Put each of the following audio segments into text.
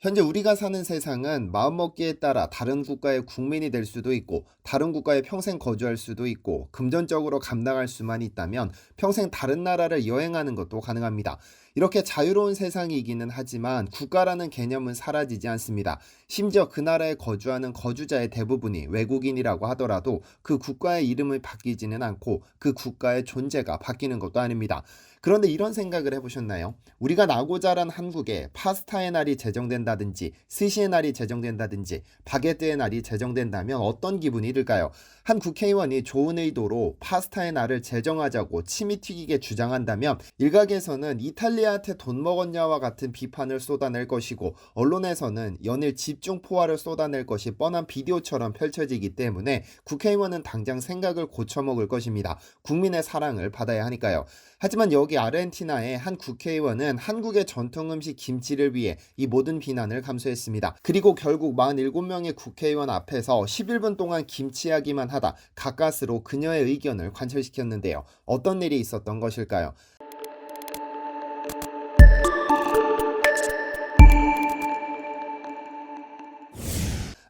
현재 우리가 사는 세상은 마음먹기에 따라 다른 국가의 국민이 될 수도 있고 다른 국가에 평생 거주할 수도 있고 금전적으로 감당할 수만 있다면 평생 다른 나라를 여행하는 것도 가능합니다. 이렇게 자유로운 세상이기는 하지만 국가라는 개념은 사라지지 않습니다. 심지어 그 나라에 거주하는 거주자의 대부분이 외국인이라고 하더라도 그 국가의 이름이 바뀌지는 않고 그 국가의 존재가 바뀌는 것도 아닙니다. 그런데 이런 생각을 해보셨나요? 우리가 나고 자란 한국에 파스타의 날이 제정된다든지 스시의 날이 제정된다든지 바게트의 날이 제정된다면 어떤 기분이 들까요? 한 국회의원이 좋은 의도로 파스타의 날을 제정하자고 침이 튀기게 주장한다면 일각에서는 이탈리아한테 돈 먹었냐와 같은 비판을 쏟아낼 것이고 언론에서는 연일 집중 포화를 쏟아낼 것이 뻔한 비디오처럼 펼쳐지기 때문에 국회의원은 당장 생각을 고쳐먹을 것입니다. 국민의 사랑을 받아야 하니까요. 하지만 여기 아르헨티나의 한 국회의원은 한국의 전통 음식 김치를 위해 이 모든 비난을 감수했습니다. 그리고 결국 47명의 국회의원 앞에서 11분 동안 김치 이야기만 하다 가까스로 그녀의 의견을 관철시켰는데요. 어떤 일이 있었던 것일까요?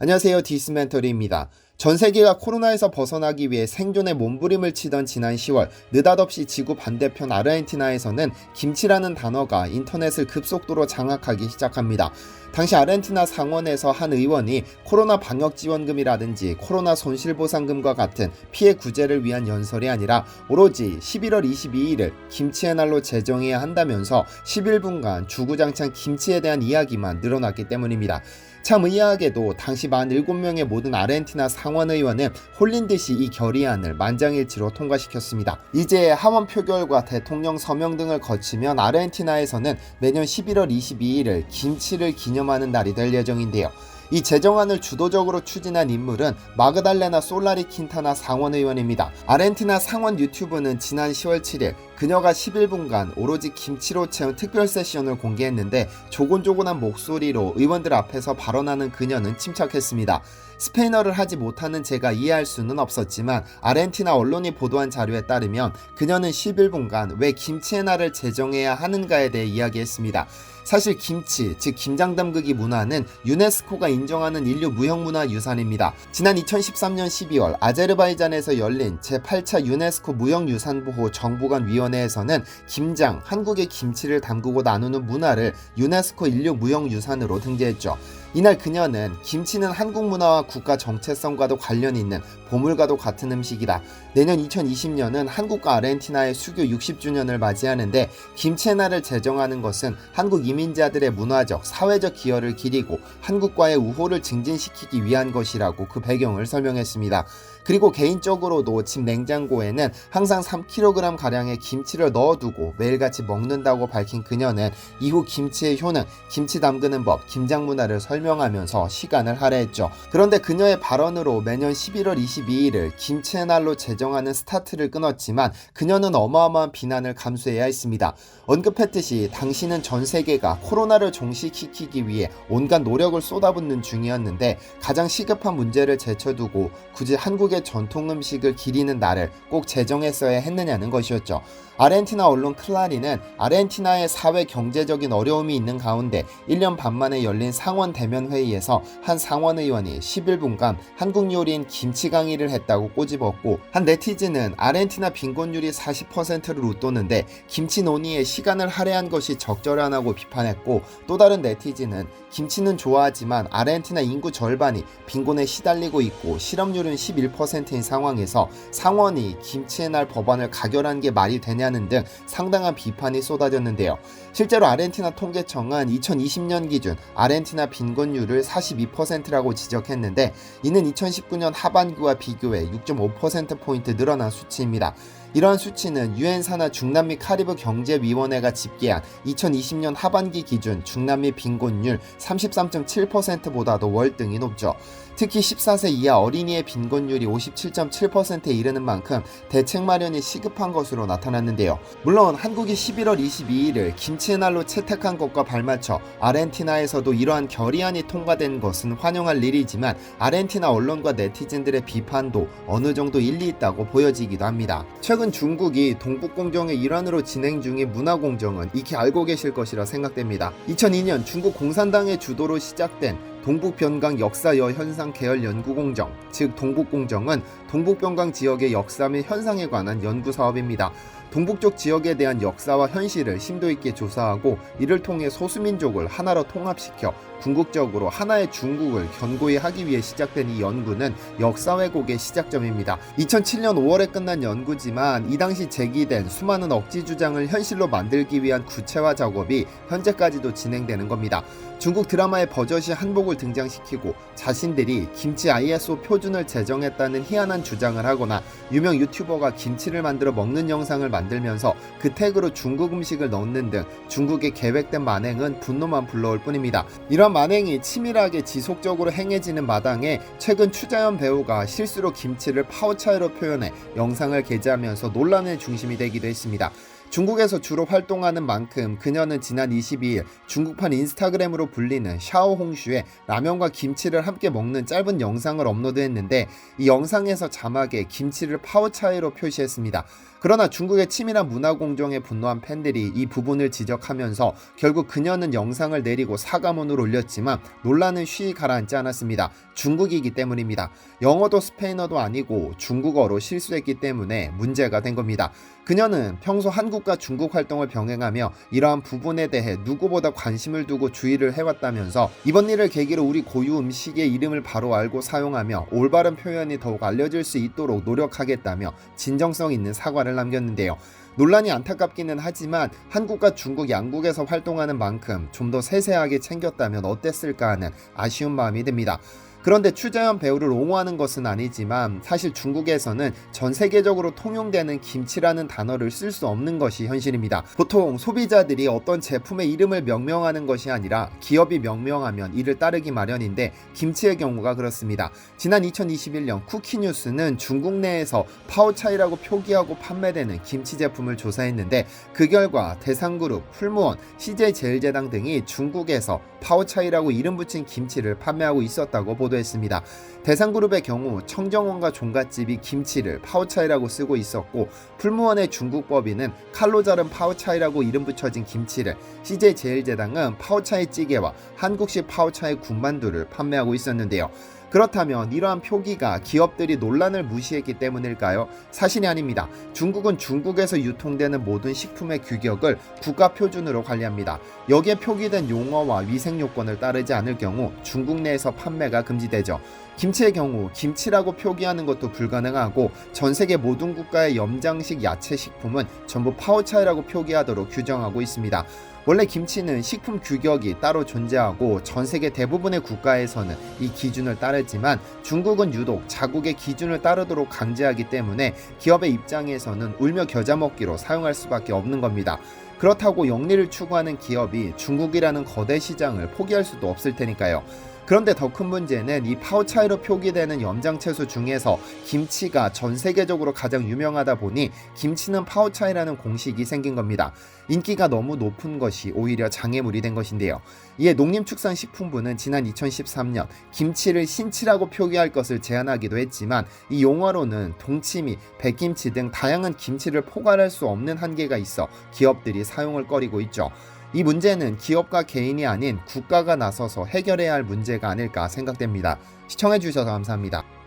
안녕하세요. 디스멘터리입니다. 전 세계가 코로나에서 벗어나기 위해 생존의 몸부림을 치던 지난 10월 느닷없이 지구 반대편 아르헨티나에서는 김치라는 단어가 인터넷을 급속도로 장악하기 시작합니다. 당시 아르헨티나 상원에서 한 의원이 코로나 방역지원금이라든지 코로나 손실보상금과 같은 피해 구제를 위한 연설이 아니라 오로지 11월 22일을 김치의 날로 제정해야 한다면서 11분간 주구장창 김치에 대한 이야기만 늘어났기 때문입니다. 참 의아하게도 당시 47명의 모든 아르헨티나 상원의원은 홀린 듯이 이 결의안을 만장일치로 통과시켰습니다. 이제 하원 표결과 대통령 서명 등을 거치면 아르헨티나에서는 매년 11월 22일을 김치를 기념하는 날이 될 예정인데요. 이 제정안을 주도적으로 추진한 인물은 마그달레나 솔라리 킨타나 상원의원입니다. 아르헨티나 상원 유튜브는 지난 10월 7일 그녀가 11분간 오로지 김치로 채운 특별 세션을 공개했는데 조곤조곤한 목소리로 의원들 앞에서 발언하는 그녀는 침착했습니다. 스페인어를 하지 못하는 제가 이해할 수는 없었지만 아르헨티나 언론이 보도한 자료에 따르면 그녀는 11분간 왜 김치의 날을 제정해야 하는가에 대해 이야기했습니다. 사실 김치, 즉 김장담그기 문화는 유네스코가 인정하는 인류 무형문화유산입니다. 지난 2013년 12월 아제르바이잔에서 열린 제8차 유네스코 무형유산보호 정부간위원회에서는 김장, 한국의 김치를 담그고 나누는 문화를 유네스코 인류 무형유산으로 등재했죠. 이날 그녀는 김치는 한국 문화와 국가 정체성과도 관련이 있는 보물과도 같은 음식이다. 내년 2020년은 한국과 아르헨티나의 수교 60주년을 맞이하는데 김치의 날을 제정하는 것은 한국 이민자들의 문화적, 사회적 기여를 기리고 한국과의 우호를 증진시키기 위한 것이라고 그 배경을 설명했습니다. 그리고 개인적으로도 집 냉장고에는 항상 3kg가량의 김치를 넣어두고 매일같이 먹는다고 밝힌 그녀는 이후 김치의 효능, 김치 담그는 법, 김장 문화를 설명하면서 시간을 할애했죠. 그런데 그녀의 발언으로 매년 11월 22일을 김치의 날로 제정하는 스타트를 끊었지만 그녀는 어마어마한 비난을 감수해야 했습니다. 언급했듯이 당시는 전 세계가 코로나를 종식시키기 위해 온갖 노력을 쏟아붓는 중이었는데 가장 시급한 문제를 제쳐두고 굳이 한국의 전통 음식을 기리는 날을 꼭 제정했어야 했느냐는 것이었죠. 아르헨티나 언론 클라린은 아르헨티나의 사회 경제적인 어려움이 있는 가운데 1년 반 만에 열린 상원 대면 회의에서 한 상원 의원이 11분간 한국 요리인 김치 강의를 했다고 꼬집었고 한 네티즌은 아르헨티나 빈곤율이 40%를 웃도는데 김치 논의에 시간을 할애한 것이 적절하냐고 비판했고 또 다른 네티즌은 김치는 좋아하지만 아르헨티나 인구 절반이 빈곤에 시달리고 있고 실업률은 11%인 상황에서 상원이 김치의 날 법안을 가결한 게 말이 되냐는 등 상당한 비판이 쏟아졌는데요. 실제로 아르헨티나 통계청은 2020년 기준 아르헨티나 빈곤율을 42%라고 지적했는데 이는 2019년 하반기와 비교해 6.5%포인트 늘어난 수치입니다. 이러한 수치는 유엔 산하 중남미 카리브 경제위원회가 집계한 2020년 하반기 기준 중남미 빈곤율 33.7%보다도 월등히 높죠. 특히 14세 이하 어린이의 빈곤율이 57.7%에 이르는 만큼 대책 마련이 시급한 것으로 나타났는데요. 물론 한국이 11월 22일을 김치의 날로 채택한 것과 발맞춰 아르헨티나에서도 이러한 결의안이 통과된 것은 환영할 일이지만 아르헨티나 언론과 네티즌들의 비판도 어느 정도 일리 있다고 보여지기도 합니다. 최근 최근 중국이 동북공정의 일환으로 진행 중인 문화공정은 익히 알고 계실 것이라 생각됩니다. 2002년 중국 공산당의 주도로 시작된 동북변강 역사여 현상 계열 연구공정, 즉 동북공정은 동북변강 지역의 역사 및 현상에 관한 연구 사업입니다. 동북쪽 지역에 대한 역사와 현실을 심도 있게 조사하고 이를 통해 소수민족을 하나로 통합시켜 궁극적으로 하나의 중국을 견고히 하기 위해 시작된 이 연구는 역사 왜곡의 시작점입니다. 2007년 5월에 끝난 연구지만 이 당시 제기된 수많은 억지 주장을 현실로 만들기 위한 구체화 작업이 현재까지도 진행되는 겁니다. 중국 드라마에 버젓이 한복을 등장시키고 자신들이 김치 ISO 표준을 제정했다는 희한한 주장을 하거나 유명 유튜버가 김치를 만들어 먹는 영상을 만들면서 그 태그로 중국 음식을 넣는 등 중국의 계획된 만행은 분노만 불러올 뿐입니다. 이러한 만행이 치밀하게 지속적으로 행해지는 마당에 최근 추자연 배우가 실수로 김치를 파오차이로 표현해 영상을 게재하면서 논란의 중심이 되기도 했습니다. 중국에서 주로 활동하는 만큼 그녀는 지난 22일 중국판 인스타그램으로 불리는 샤오홍슈에 라면과 김치를 함께 먹는 짧은 영상을 업로드했는데 이 영상에서 자막에 김치를 파오차이로 표시했습니다. 그러나 중국의 치밀한 문화공정에 분노한 팬들이 이 부분을 지적하면서 결국 그녀는 영상을 내리고 사과문을 올렸지만 논란은 쉬이 가라앉지 않았습니다. 중국이기 때문입니다. 영어도 스페인어도 아니고 중국어로 실수했기 때문에 문제가 된 겁니다. 그녀는 평소 한국과 중국 활동을 병행하며 이러한 부분에 대해 누구보다 관심을 두고 주의를 해왔다면서 이번 일을 계기로 우리 고유 음식의 이름을 바로 알고 사용하며 올바른 표현이 더욱 알려질 수 있도록 노력하겠다며 진정성 있는 사과를 남겼는데요. 논란이 안타깝기는 하지만 한국과 중국 양국에서 활동하는 만큼 좀 더 세세하게 챙겼다면 어땠을까 하는 아쉬운 마음이 듭니다. 그런데 추자연 배우를 옹호하는 것은 아니지만 사실 중국에서는 전 세계적으로 통용되는 김치라는 단어를 쓸 수 없는 것이 현실입니다. 보통 소비자들이 어떤 제품의 이름을 명명하는 것이 아니라 기업이 명명하면 이를 따르기 마련인데 김치의 경우가 그렇습니다. 지난 2021년 쿠키뉴스는 중국 내에서 파오차이라고 표기하고 판매되는 김치 제품을 조사했는데 그 결과 대상그룹, 풀무원, CJ제일제당 등이 중국에서 파오차이라고 이름 붙인 김치를 판매하고 있었다고 보도했습니다. 대상그룹의 경우 청정원과 종갓집이 김치를 파오차이라고 쓰고 있었고 풀무원의 중국법인은 칼로 자른 파오차이라고 이름 붙여진 김치를, CJ제일제당은 파오차이 찌개와 한국식 파오차이 군만두를 판매하고 있었는데요. 그렇다면 이러한 표기가 기업들이 논란을 무시했기 때문일까요? 사실이 아닙니다. 중국은 중국에서 유통되는 모든 식품의 규격을 국가 표준으로 관리합니다. 여기에 표기된 용어와 위생 요건을 따르지 않을 경우 중국 내에서 판매가 금지되죠. 김치의 경우 김치라고 표기하는 것도 불가능하고 전 세계 모든 국가의 염장식 야채 식품은 전부 파오차이라고 표기하도록 규정하고 있습니다. 원래 김치는 식품 규격이 따로 존재하고 전 세계 대부분의 국가에서는 이 기준을 따르지만 중국은 유독 자국의 기준을 따르도록 강제하기 때문에 기업의 입장에서는 울며 겨자 먹기로 사용할 수밖에 없는 겁니다. 그렇다고 영리를 추구하는 기업이 중국이라는 거대 시장을 포기할 수도 없을 테니까요. 그런데 더 큰 문제는 이 파오차이로 표기되는 염장채소 중에서 김치가 전 세계적으로 가장 유명하다 보니 김치는 파오차이라는 공식이 생긴 겁니다. 인기가 너무 높은 것이 오히려 장애물이 된 것인데요. 이에 농림축산식품부는 지난 2013년 김치를 신치라고 표기할 것을 제안하기도 했지만 이 용어로는 동치미, 백김치 등 다양한 김치를 포괄할 수 없는 한계가 있어 기업들이 사용을 꺼리고 있죠. 이 문제는 기업과 개인이 아닌 국가가 나서서 해결해야 할 문제가 아닐까 생각됩니다. 시청해주셔서 감사합니다.